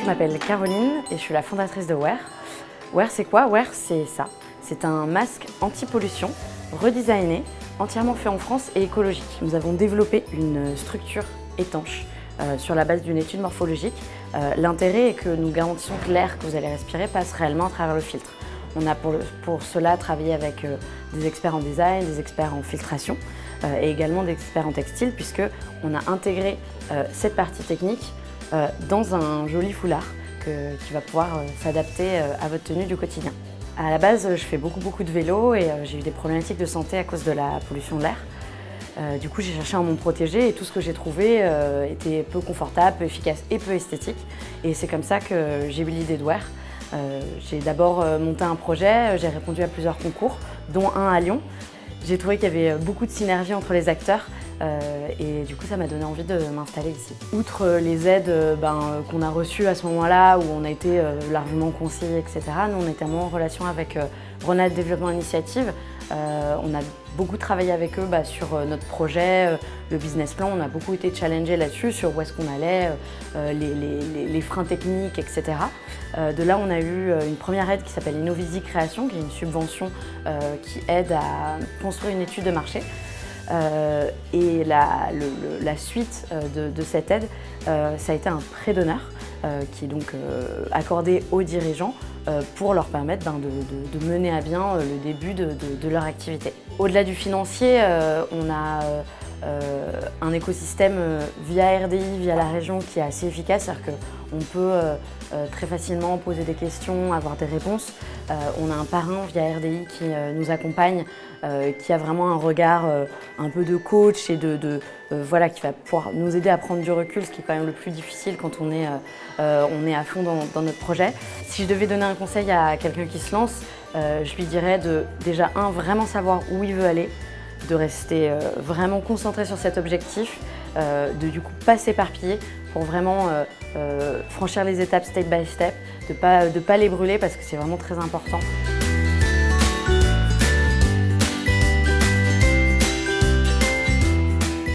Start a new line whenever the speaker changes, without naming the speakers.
je m'appelle Caroline et je suis la fondatrice de Wear. Wear, c'est quoi? Wear, c'est ça. C'est un masque anti-pollution, redesigné, entièrement fait en France et écologique. Nous avons développé une structure étanche sur la base d'une étude morphologique. L'intérêt est que nous garantissons que l'air que vous allez respirer passe réellement à travers le filtre. On a pour cela travaillé avec des experts en design, des experts en filtration et également des experts en textile, puisqu'on a intégré cette partie technique dans un joli foulard qui va pouvoir s'adapter à votre tenue du quotidien. À la base, je fais beaucoup de vélo et j'ai eu des problématiques de santé à cause de la pollution de l'air. Du coup, j'ai cherché à m'en protéger et tout ce que j'ai trouvé était peu confortable, peu efficace et peu esthétique. Et c'est comme ça que j'ai eu l'idée de Wear. J'ai d'abord monté un projet, j'ai répondu à plusieurs concours, dont un à Lyon. J'ai trouvé qu'il y avait beaucoup de synergie entre les acteurs et du coup ça m'a donné envie de m'installer ici. Outre les aides qu'on a reçues à ce moment-là, où on a été largement conseillés, etc., nous on était en relation avec Ronald Développement Initiative. On a beaucoup travaillé avec eux sur notre projet, le business plan. On a beaucoup été challengés là-dessus, sur où est-ce qu'on allait, les freins techniques, etc. De là, on a eu une première aide qui s'appelle Innovisi Création, qui est une subvention qui aide à construire une étude de marché. Et la suite de cette aide, ça a été un prêt d'honneur qui est donc accordé aux dirigeants pour leur permettre de mener à bien le début de leur activité. Au-delà du financier, on a un écosystème via RDI, via la région qui est assez efficace, c'est-à-dire qu'on peut très facilement poser des questions, avoir des réponses. On a un parrain via RDI qui nous accompagne, qui a vraiment un regard un peu de coach et voilà, qui va pouvoir nous aider à prendre du recul, ce qui est quand même le plus difficile quand on est à fond dans notre projet. Si je devais donner un conseil à quelqu'un qui se lance, je lui dirais de déjà vraiment savoir où il veut aller, de rester vraiment concentré sur cet objectif, de du coup pas s'éparpiller pour vraiment franchir les étapes step by step, de pas les brûler parce que c'est vraiment très important.